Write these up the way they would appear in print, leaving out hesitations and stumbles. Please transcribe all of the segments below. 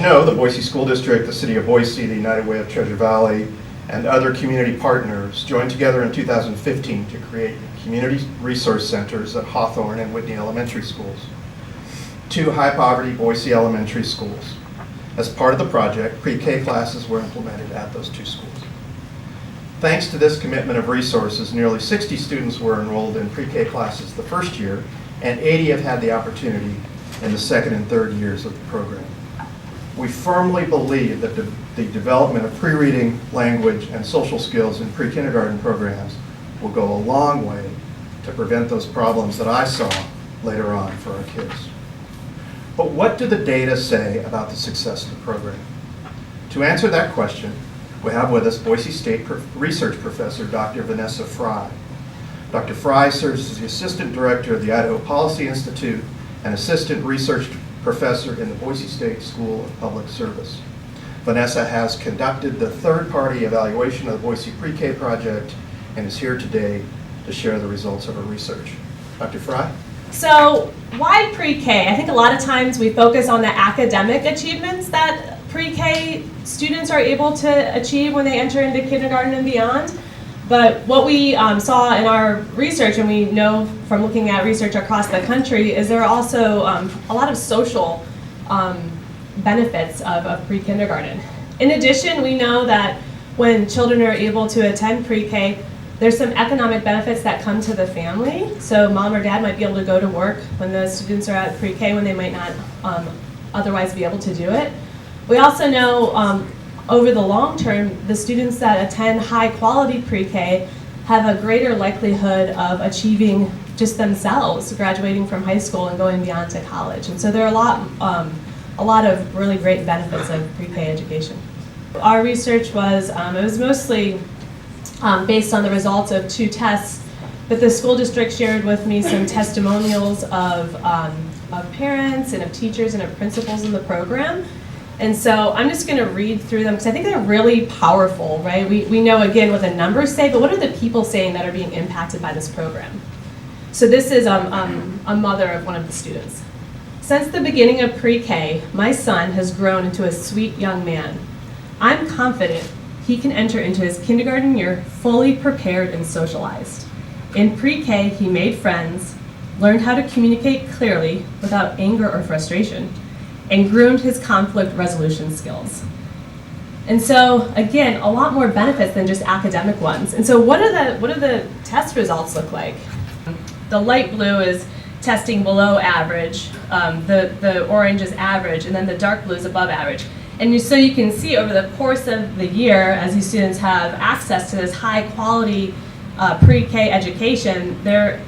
know, the Boise School District, the City of Boise, the United Way of Treasure Valley, and other community partners joined together in 2015 to create community resource centers at Hawthorne and Whitney Elementary Schools, two high-poverty Boise elementary schools. As part of the project, pre-K classes were implemented at those two schools. Thanks to this commitment of resources, nearly 60 students were enrolled in pre-K classes the first year, and 80 have had the opportunity in the second and third years of the program. We firmly believe that the development of pre-reading, language, and social skills in pre-kindergarten programs will go a long way to prevent those problems that I saw later on for our kids. But what do the data say about the success of the program? To answer that question, we have with us Boise State Research Professor Dr. Vanessa Fry. Dr. Fry serves as the Assistant Director of the Idaho Policy Institute and Assistant Research Professor in the Boise State School of Public Service. Vanessa has conducted the third-party evaluation of the Boise Pre-K Project and is here today to share the results of her research. Dr. Fry? So why pre-K? I think a lot of times we focus on the academic achievements that pre-K students are able to achieve when they enter into kindergarten and beyond. But what we saw in our research, and we know from looking at research across the country, is there are also a lot of social benefits of pre-kindergarten. In addition, we know that when children are able to attend pre-K, there's some economic benefits that come to the family. So mom or dad might be able to go to work when the students are at pre-K when they might not otherwise be able to do it. We also know over the long term, the students that attend high quality pre-K have a greater likelihood of achieving just themselves, graduating from high school and going beyond to college. And so there are a lot of really great benefits of pre-K education. Our research was, it was mostly based on the results of two tests, but the school district shared with me some testimonials of parents and of teachers and of principals in the program. And so I'm just going to read through them because I think they're really powerful, right? We know, again, what the numbers say, but what are the people saying that are being impacted by this program? So this is a mother of one of the students. Since the beginning of pre-K, my son has grown into a sweet young man. I'm confident he can enter into his kindergarten year fully prepared and socialized. In pre-K, he made friends, learned how to communicate clearly without anger or frustration, and groomed his conflict resolution skills. And so, again, a lot more benefits than just academic ones. And so what do the test results look like? The light blue is testing below average, the orange is average, and then the dark blue is above average. And so you can see over the course of the year, as these students have access to this high quality pre-K education, their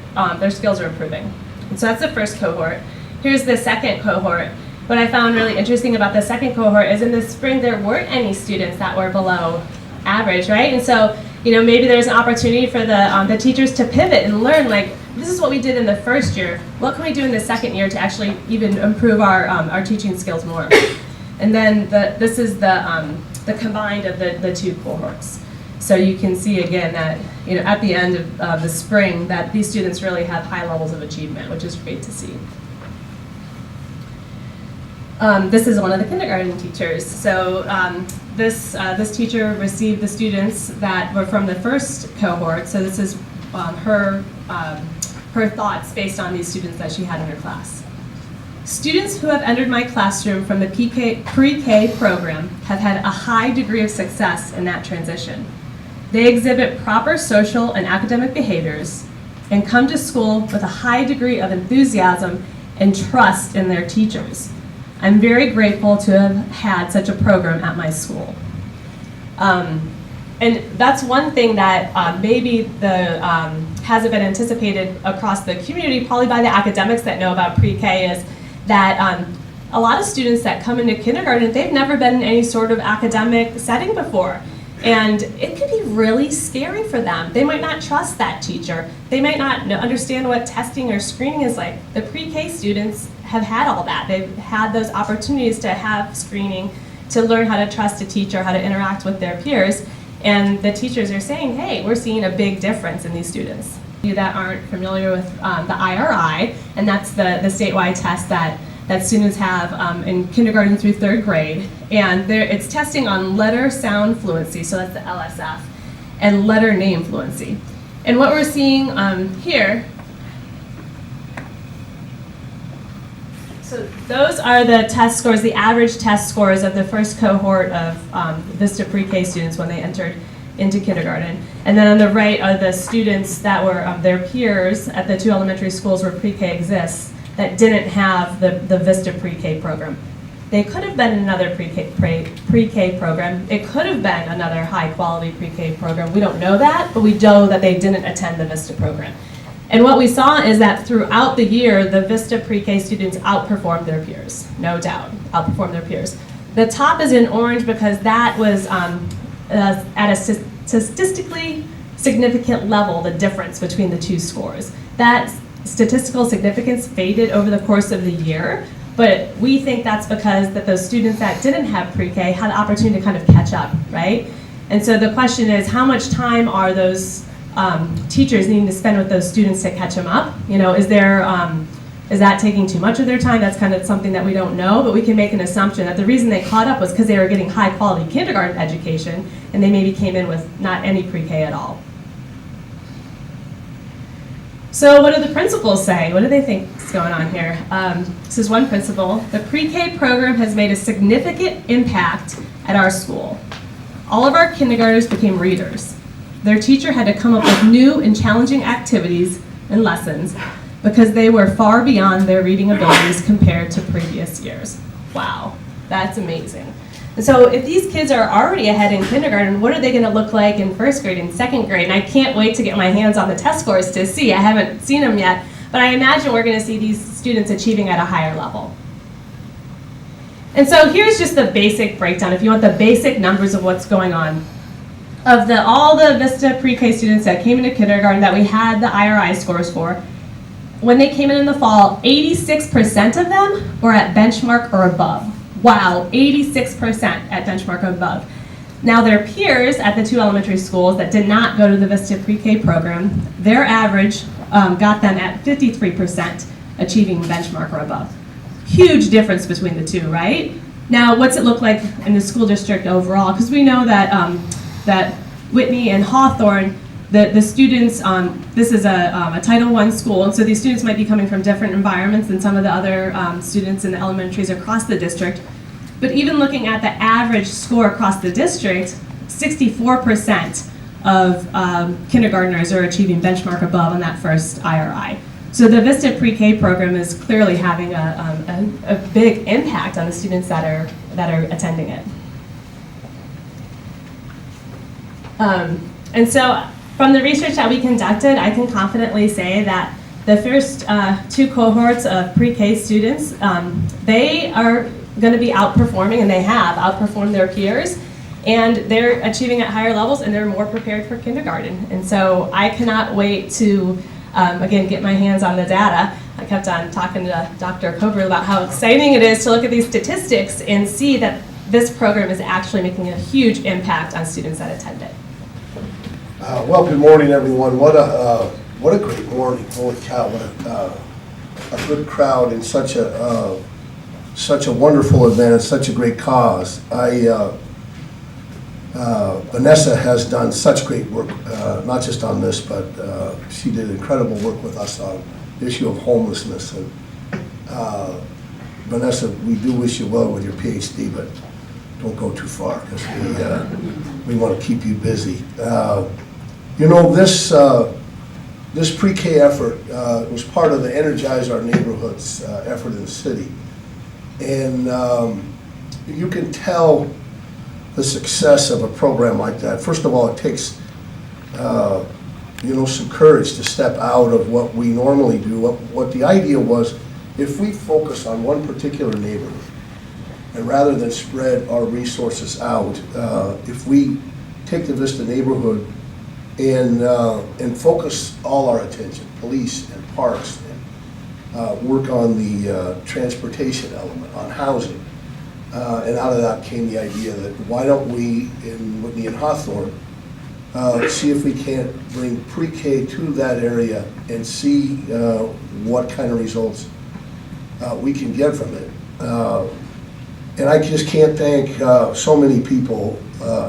skills are improving. And so that's the first cohort. Here's the second cohort. What I found really interesting about the second cohort is in the spring there weren't any students that were below average, right? And so, you know, maybe there's an opportunity for the teachers to pivot and learn, like, this is what we did in the first year. What can we do in the second year to actually even improve our teaching skills more? And then this is the combined of the two cohorts. So you can see again that, you know, at the end of the spring that these students really have high levels of achievement, which is great to see. This is one of the kindergarten teachers. So this teacher received the students that were from the first cohort. So this is her thoughts based on these students that she had in her class. Students who have entered my classroom from the Pre-K program have had a high degree of success in that transition. They exhibit proper social and academic behaviors and come to school with a high degree of enthusiasm and trust in their teachers. I'm very grateful to have had such a program at my school. And that's one thing that maybe hasn't been anticipated across the community, probably by the academics that know about pre-K, is that a lot of students that come into kindergarten, they've never been in any sort of academic setting before. And it can be really scary for them. They might not trust that teacher. They might not understand what testing or screening is like. The pre-K students have had all that. They've had those opportunities to have screening, to learn how to trust a teacher, how to interact with their peers. And the teachers are saying, hey, we're seeing a big difference in these students. You that aren't familiar with the IRI, and that's the statewide test that that students have in kindergarten through 3rd grade. And it's testing on letter sound fluency, so that's the LSF, and letter name fluency. And what we're seeing here, so those are the test scores, the average test scores of the first cohort of Vista Pre-K students when they entered into kindergarten. And then on the right are the students that were their peers at the 2 elementary schools where pre-K exists that didn't have the Vista Pre-K program. They could have been in another pre-K program. It could have been another high-quality pre-K program. We don't know that, but we know that they didn't attend the Vista program. And what we saw is that throughout the year, the Vista Pre-K students outperformed their peers, no doubt, outperformed their peers. The top is in orange because that was at a statistically significant level, the difference between the two scores. That statistical significance faded over the course of the year, but we think that's because that those students that didn't have pre-K had the opportunity to kind of catch up, right? And so the question is, how much time are those teachers needing to spend with those students to catch them up? You know, is that taking too much of their time? That's kind of something that we don't know, but we can make an assumption that the reason they caught up was because they were getting high quality kindergarten education and they maybe came in with not any pre-K at all. So what do the principals say? What do they think is going on here? This is one principal. The pre-K program has made a significant impact at our school. All of our kindergartners became readers. Their teacher had to come up with new and challenging activities and lessons because they were far beyond their reading abilities compared to previous years. Wow, that's amazing. And so if these kids are already ahead in kindergarten, what are they going to look like in 1st grade and 2nd grade? And I can't wait to get my hands on the test scores to see. I haven't seen them yet, but I imagine we're going to see these students achieving at a higher level. And so here's just the basic breakdown, if you want the basic numbers of what's going on. Of all the Vista Pre-K students that came into kindergarten that we had the IRI scores for, when they came in the fall, 86% of them were at benchmark or above. Wow, 86% at benchmark or above. Now their peers at the 2 elementary schools that did not go to the Vista Pre-K program, their average got them at 53% achieving benchmark or above. Huge difference between the two, right? Now what's it look like in the school district overall? Because we know that that Whitney and Hawthorne, the students, this is a Title I school, and so these students might be coming from different environments than some of the other students in the elementaries across the district. But even looking at the average score across the district, 64% of kindergartners are achieving benchmark above on that first IRI. So the Vista Pre-K program is clearly having a big impact on the students that are attending it. And so from the research that we conducted, I can confidently say that the first 2 cohorts of pre-K students, they are going to be outperforming, and they have outperformed their peers, and they're achieving at higher levels, and they're more prepared for kindergarten. And so I cannot wait to, again, get my hands on the data. I kept on talking to Dr. Coburn about how exciting it is to look at these statistics and see that this program is actually making a huge impact on students that attend it. Well, good morning, everyone. What a great morning! Holy cow! What a good crowd and such a wonderful event and such a great cause. Vanessa has done such great work, not just on this, but she did incredible work with us on the issue of homelessness. And Vanessa, we do wish you well with your PhD, but don't go too far because we want to keep you busy. You know, this pre-K effort was part of the Energize Our Neighborhoods effort in the city. And you can tell the success of a program like that. First of all, it takes you know, some courage to step out of what we normally do. What the idea was, if we focus on one particular neighborhood, and rather than spread our resources out, if we take the Vista neighborhood and focus all our attention, police and parks, and work on the transportation element, on housing. And out of that came the idea that why don't we, in Whitney and Hawthorne, see if we can't bring pre-K to that area and see what kind of results we can get from it. And I just can't thank so many people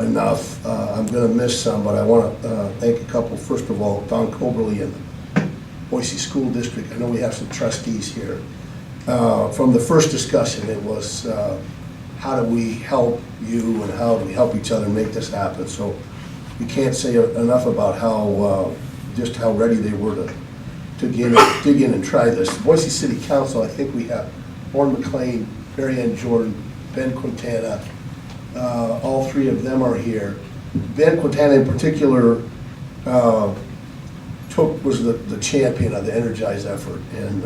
enough. I'm going to miss some, but I want to thank a couple. First of all, Don Coberly and the Boise School District. I know we have some trustees here. From the first discussion, it was how do we help you and how do we help each other make this happen. So we can't say enough about how just how ready they were to dig in and try this. Boise City Council, I think we have Warren McLean, Mary Ann Jordan, Ben Quintana, all three of them are here. Ben Quintana in particular was the champion of the Energize effort, and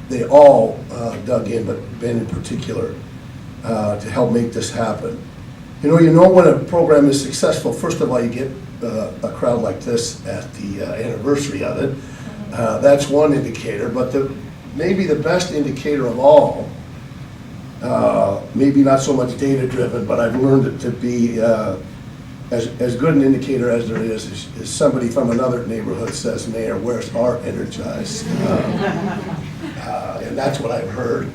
they all dug in, but Ben in particular, to help make this happen. You know when a program is successful, first of all, you get a crowd like this at the anniversary of it. That's one indicator, but maybe the best indicator of all, maybe not so much data driven, but I've learned it to be as good an indicator as there is somebody from another neighborhood says, Mayor, where's our Energize? And that's what I've heard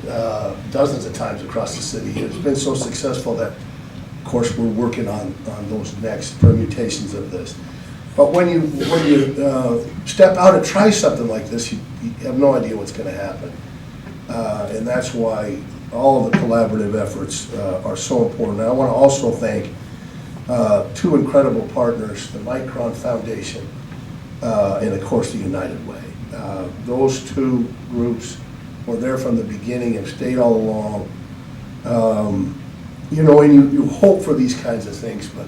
dozens of times across the city. It's been so successful that, of course, we're working on those next permutations of this. But when you step out and try something like this, you have no idea what's going to happen. And that's why all of the collaborative efforts are so important. And I want to also thank two incredible partners, the Micron Foundation and, of course, the United Way. Those two groups were there from the beginning and stayed all along. And you hope for these kinds of things, but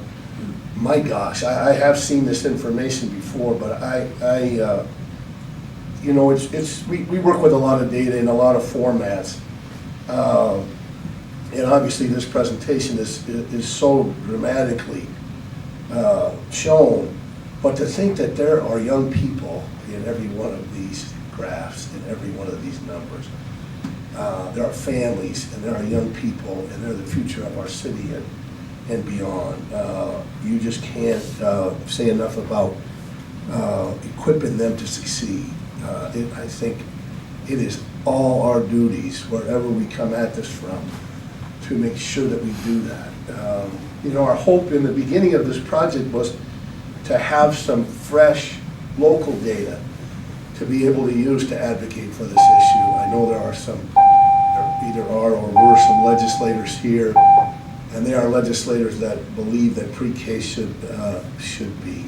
my gosh, I have seen this information before, but we work with a lot of data in a lot of formats. And obviously this presentation is so dramatically shown, but to think that there are young people in every one of these graphs, in every one of these numbers. There are families, and there are young people, and they're the future of our city and beyond. You just can't say enough about equipping them to succeed. I think it is all our duties, wherever we come at this from, to make sure that we do that. Our hope in the beginning of this project was to have some fresh local data to be able to use to advocate for this issue. I know there are either are or were some legislators here, and they are legislators that believe that pre-K should be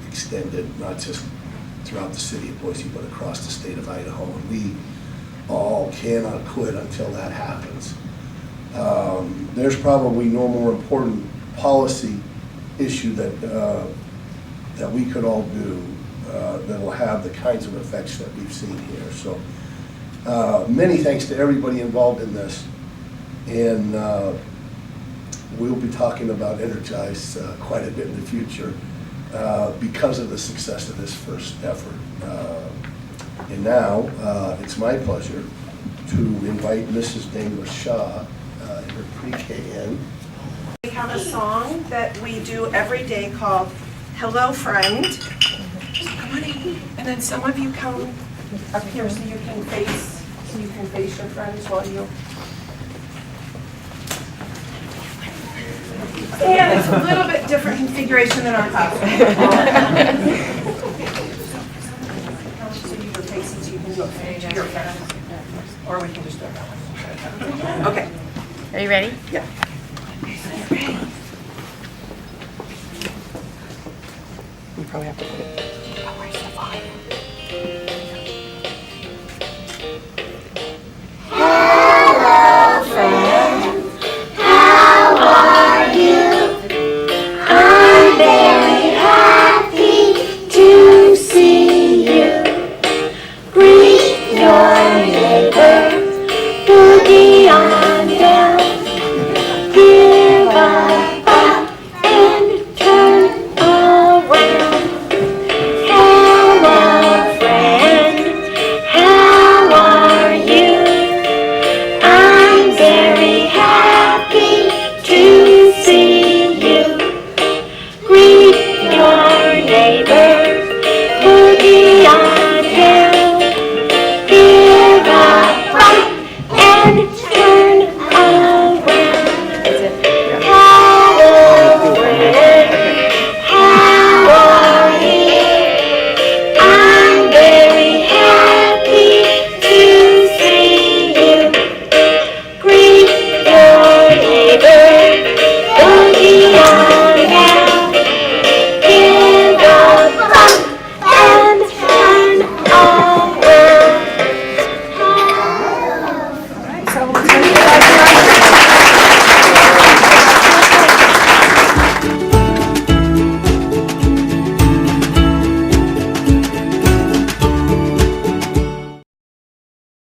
extended, not just throughout the city of Boise, but across the state of Idaho. And we all cannot quit until that happens. There's probably no more important policy issue that we could all do that will have the kinds of effects that we've seen here. So many thanks to everybody involved in this, and we'll be talking about Energize quite a bit in the future because of the success of this first effort. And now it's my pleasure to invite Mrs. Dangler Shaw and her pre-K in. We have a song that we do every day called Hello Friend. Come on in. And then some of you come up here so you can face your friends while you. And it's a little bit different configuration than our classroom. So you go facing so you can go to your friends. Or we can just do it that way. Okay. Are you ready? Yeah. You probably have to put it. Oh, where's the volume?